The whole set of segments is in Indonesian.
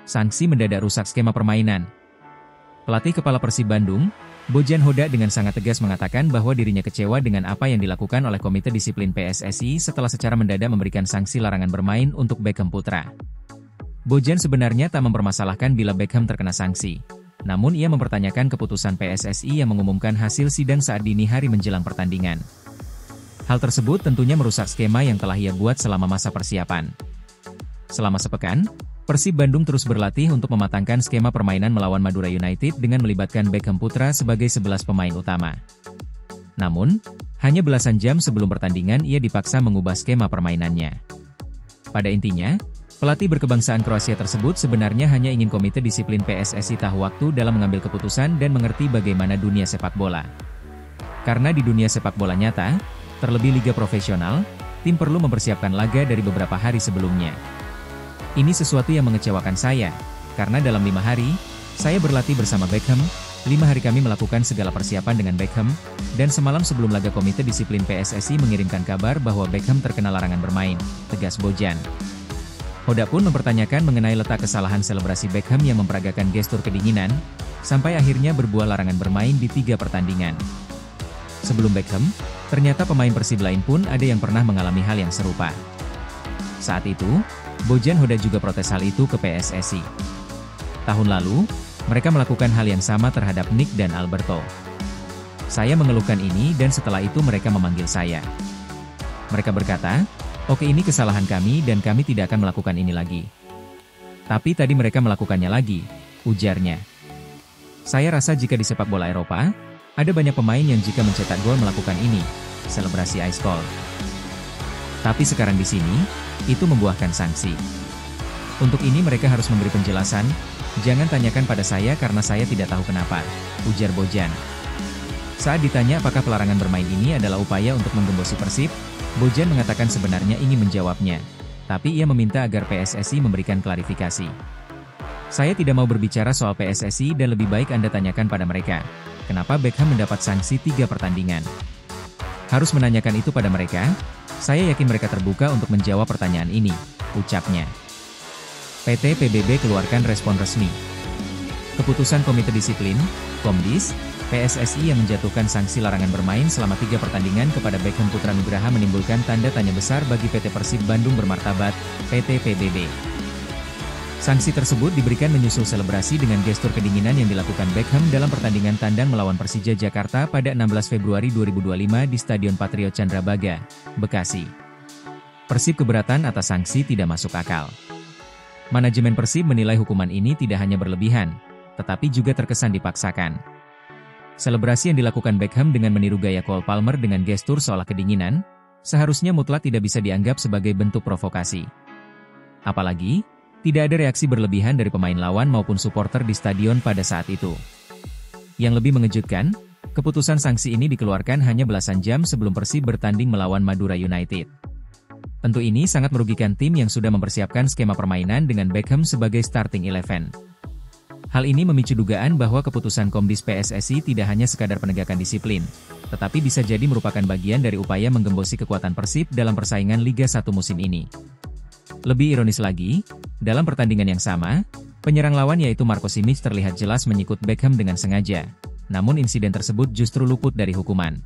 Sanksi mendadak rusak skema permainan. Pelatih kepala Persib Bandung, Bojan Hoda dengan sangat tegas mengatakan bahwa dirinya kecewa dengan apa yang dilakukan oleh Komite Disiplin PSSI setelah secara mendadak memberikan sanksi larangan bermain untuk Beckham Putra. Bojan sebenarnya tak mempermasalahkan bila Beckham terkena sanksi. Namun ia mempertanyakan keputusan PSSI yang mengumumkan hasil sidang saat dini hari menjelang pertandingan. Hal tersebut tentunya merusak skema yang telah ia buat selama masa persiapan. Selama sepekan, Persib Bandung terus berlatih untuk mematangkan skema permainan melawan Madura United dengan melibatkan Beckham Putra sebagai 11 pemain utama. Namun, hanya belasan jam sebelum pertandingan ia dipaksa mengubah skema permainannya. Pada intinya, pelatih berkebangsaan Kroasia tersebut sebenarnya hanya ingin Komite Disiplin PSSI tahu waktu dalam mengambil keputusan dan mengerti bagaimana dunia sepak bola. Karena di dunia sepak bola nyata, terlebih liga profesional, tim perlu mempersiapkan laga dari beberapa hari sebelumnya. Ini sesuatu yang mengecewakan saya, karena dalam 5 hari, saya berlatih bersama Beckham, 5 hari kami melakukan segala persiapan dengan Beckham, dan semalam sebelum laga Komite Disiplin PSSI mengirimkan kabar bahwa Beckham terkena larangan bermain, tegas Bojan. Hoda pun mempertanyakan mengenai letak kesalahan selebrasi Beckham yang memperagakan gestur kedinginan, sampai akhirnya berbuah larangan bermain di 3 pertandingan. Sebelum Beckham, ternyata pemain Persib lain pun ada yang pernah mengalami hal yang serupa. Saat itu, Bojan Hoda juga protes hal itu ke PSSI. Tahun lalu, mereka melakukan hal yang sama terhadap Nick dan Alberto. Saya mengeluhkan ini dan setelah itu mereka memanggil saya. Mereka berkata, "Oke, ini kesalahan kami dan kami tidak akan melakukan ini lagi." Tapi tadi mereka melakukannya lagi, ujarnya. Saya rasa jika di sepak bola Eropa, ada banyak pemain yang jika mencetak gol melakukan ini, selebrasi ice cold. Tapi sekarang di sini, itu membuahkan sanksi. Untuk ini mereka harus memberi penjelasan, jangan tanyakan pada saya karena saya tidak tahu kenapa, ujar Bojan. Saat ditanya apakah pelarangan bermain ini adalah upaya untuk menggembosi Persib, Bojan mengatakan sebenarnya ingin menjawabnya, tapi ia meminta agar PSSI memberikan klarifikasi. Saya tidak mau berbicara soal PSSI dan lebih baik Anda tanyakan pada mereka, kenapa Beckham mendapat sanksi 3 pertandingan. Harus menanyakan itu pada mereka. Saya yakin mereka terbuka untuk menjawab pertanyaan ini, ucapnya. PT PBB keluarkan respon resmi. Keputusan Komite Disiplin, Komdis, PSSI yang menjatuhkan sanksi larangan bermain selama 3 pertandingan kepada Beckham Putra Nugraha menimbulkan tanda tanya besar bagi PT Persib Bandung Bermartabat, PT PBB. Sanksi tersebut diberikan menyusul selebrasi dengan gestur kedinginan yang dilakukan Beckham dalam pertandingan tandang melawan Persija Jakarta pada 16 Februari 2025 di Stadion Patriot Candrabaga, Bekasi. Persib keberatan atas sanksi tidak masuk akal. Manajemen Persib menilai hukuman ini tidak hanya berlebihan, tetapi juga terkesan dipaksakan. Selebrasi yang dilakukan Beckham dengan meniru gaya Cole Palmer dengan gestur seolah kedinginan, seharusnya mutlak tidak bisa dianggap sebagai bentuk provokasi. Apalagi, tidak ada reaksi berlebihan dari pemain lawan maupun supporter di stadion pada saat itu. Yang lebih mengejutkan, keputusan sanksi ini dikeluarkan hanya belasan jam sebelum Persib bertanding melawan Madura United. Tentu ini sangat merugikan tim yang sudah mempersiapkan skema permainan dengan Beckham sebagai starting 11. Hal ini memicu dugaan bahwa keputusan Komdis PSSI tidak hanya sekadar penegakan disiplin, tetapi bisa jadi merupakan bagian dari upaya menggembosi kekuatan Persib dalam persaingan Liga 1 musim ini. Lebih ironis lagi, dalam pertandingan yang sama, penyerang lawan yaitu Marco Simic terlihat jelas menyikut Beckham dengan sengaja, namun insiden tersebut justru luput dari hukuman.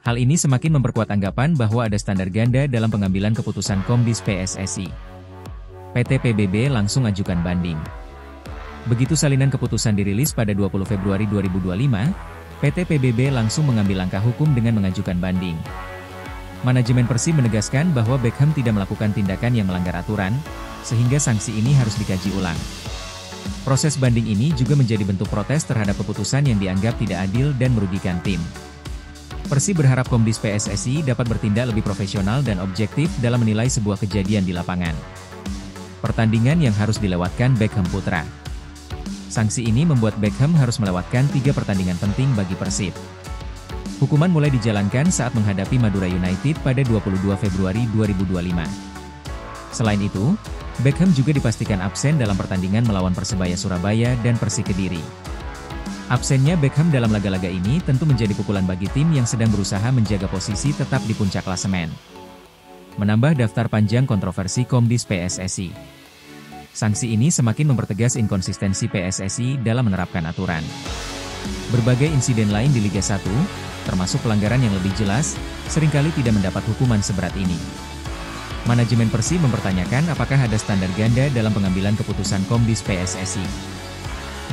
Hal ini semakin memperkuat anggapan bahwa ada standar ganda dalam pengambilan keputusan Komdis PSSI. PT PBB langsung ajukan banding. Begitu salinan keputusan dirilis pada 20 Februari 2025, PT PBB langsung mengambil langkah hukum dengan mengajukan banding. Manajemen Persib menegaskan bahwa Beckham tidak melakukan tindakan yang melanggar aturan, sehingga sanksi ini harus dikaji ulang. Proses banding ini juga menjadi bentuk protes terhadap keputusan yang dianggap tidak adil dan merugikan tim. Persib berharap Komdis PSSI dapat bertindak lebih profesional dan objektif dalam menilai sebuah kejadian di lapangan. Pertandingan yang harus dilewatkan Beckham Putra. Sanksi ini membuat Beckham harus melewatkan 3 pertandingan penting bagi Persib. Hukuman mulai dijalankan saat menghadapi Madura United pada 22 Februari 2025. Selain itu, Beckham juga dipastikan absen dalam pertandingan melawan Persebaya Surabaya dan Persik Kediri. Absennya Beckham dalam laga-laga ini tentu menjadi pukulan bagi tim yang sedang berusaha menjaga posisi tetap di puncak klasemen. Menambah daftar panjang kontroversi Komdis PSSI. Sanksi ini semakin mempertegas inkonsistensi PSSI dalam menerapkan aturan. Berbagai insiden lain di Liga 1, termasuk pelanggaran yang lebih jelas, seringkali tidak mendapat hukuman seberat ini. Manajemen Persib mempertanyakan apakah ada standar ganda dalam pengambilan keputusan Komdis PSSI.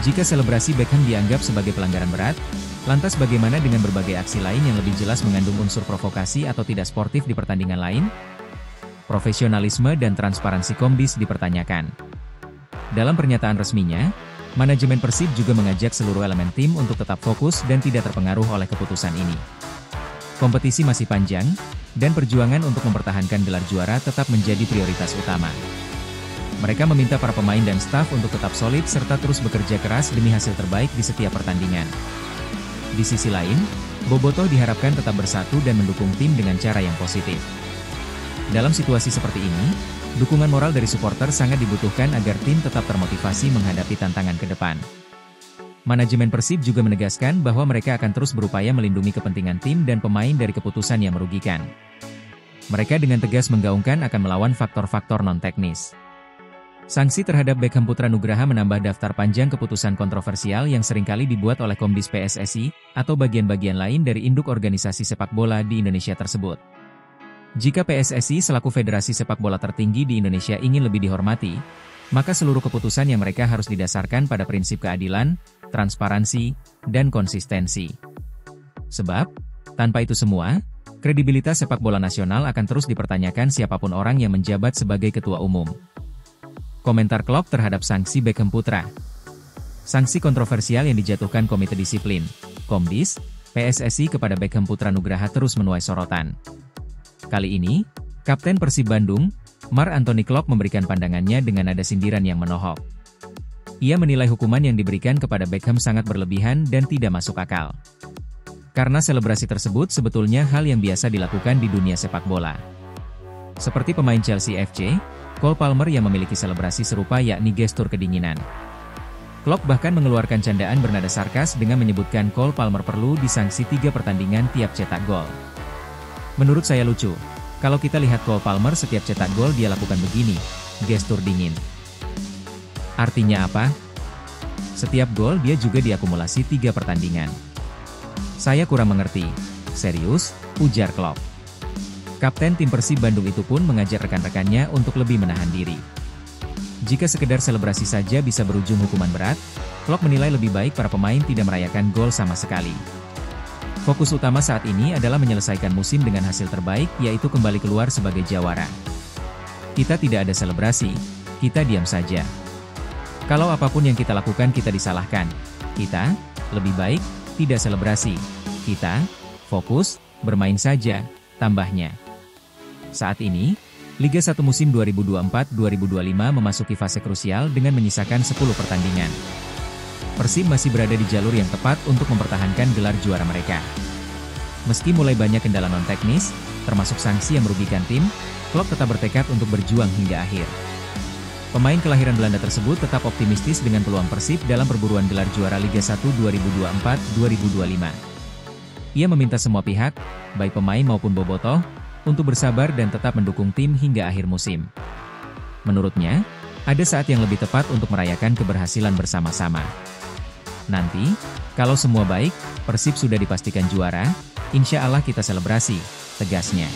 Jika selebrasi Beckham dianggap sebagai pelanggaran berat, lantas bagaimana dengan berbagai aksi lain yang lebih jelas mengandung unsur provokasi atau tidak sportif di pertandingan lain? Profesionalisme dan transparansi Komdis dipertanyakan. Dalam pernyataan resminya, manajemen Persib juga mengajak seluruh elemen tim untuk tetap fokus dan tidak terpengaruh oleh keputusan ini. Kompetisi masih panjang, dan perjuangan untuk mempertahankan gelar juara tetap menjadi prioritas utama. Mereka meminta para pemain dan staf untuk tetap solid serta terus bekerja keras demi hasil terbaik di setiap pertandingan. Di sisi lain, Bobotoh diharapkan tetap bersatu dan mendukung tim dengan cara yang positif. Dalam situasi seperti ini, dukungan moral dari supporter sangat dibutuhkan agar tim tetap termotivasi menghadapi tantangan ke depan. Manajemen Persib juga menegaskan bahwa mereka akan terus berupaya melindungi kepentingan tim dan pemain dari keputusan yang merugikan. Mereka dengan tegas menggaungkan akan melawan faktor-faktor non-teknis. Sanksi terhadap Beckham Putra Nugraha menambah daftar panjang keputusan kontroversial yang seringkali dibuat oleh Komdis PSSI, atau bagian-bagian lain dari induk organisasi sepak bola di Indonesia tersebut. Jika PSSI selaku federasi sepak bola tertinggi di Indonesia ingin lebih dihormati, maka seluruh keputusan yang mereka harus didasarkan pada prinsip keadilan, transparansi, dan konsistensi. Sebab, tanpa itu semua, kredibilitas sepak bola nasional akan terus dipertanyakan siapapun orang yang menjabat sebagai ketua umum. Komentar Klopp terhadap sanksi Beckham Putra. Sanksi kontroversial yang dijatuhkan Komite Disiplin, Komdis, PSSI kepada Beckham Putra Nugraha terus menuai sorotan. Kali ini, Kapten Persib Bandung, Marc Anthony Klopp memberikan pandangannya dengan nada sindiran yang menohok. Ia menilai hukuman yang diberikan kepada Beckham sangat berlebihan dan tidak masuk akal. Karena selebrasi tersebut sebetulnya hal yang biasa dilakukan di dunia sepak bola. Seperti pemain Chelsea FC, Cole Palmer yang memiliki selebrasi serupa yakni gestur kedinginan. Klopp bahkan mengeluarkan candaan bernada sarkas dengan menyebutkan Cole Palmer perlu disanksi 3 pertandingan tiap cetak gol. Menurut saya lucu, kalau kita lihat Cole Palmer setiap cetak gol dia lakukan begini, gestur dingin. Artinya apa? Setiap gol dia juga diakumulasi 3 pertandingan. Saya kurang mengerti. Serius, ujar Klopp. Kapten tim Persib Bandung itu pun mengajak rekan-rekannya untuk lebih menahan diri. Jika sekedar selebrasi saja bisa berujung hukuman berat, Klopp menilai lebih baik para pemain tidak merayakan gol sama sekali. Fokus utama saat ini adalah menyelesaikan musim dengan hasil terbaik, yaitu kembali keluar sebagai jawara. Kita tidak ada selebrasi, kita diam saja. Kalau apapun yang kita lakukan kita disalahkan, kita, lebih baik, tidak selebrasi. Kita, fokus, bermain saja, tambahnya. Saat ini, Liga 1 musim 2024-2025 memasuki fase krusial dengan menyisakan 10 pertandingan. Persib masih berada di jalur yang tepat untuk mempertahankan gelar juara mereka. Meski mulai banyak kendala non-teknis, termasuk sanksi yang merugikan tim, Klopp tetap bertekad untuk berjuang hingga akhir. Pemain kelahiran Belanda tersebut tetap optimistis dengan peluang Persib dalam perburuan gelar juara Liga 1 2024-2025. Ia meminta semua pihak, baik pemain maupun Bobotoh, untuk bersabar dan tetap mendukung tim hingga akhir musim. Menurutnya, ada saat yang lebih tepat untuk merayakan keberhasilan bersama-sama. Nanti, kalau semua baik, Persib sudah dipastikan juara, insya Allah kita selebrasi, tegasnya.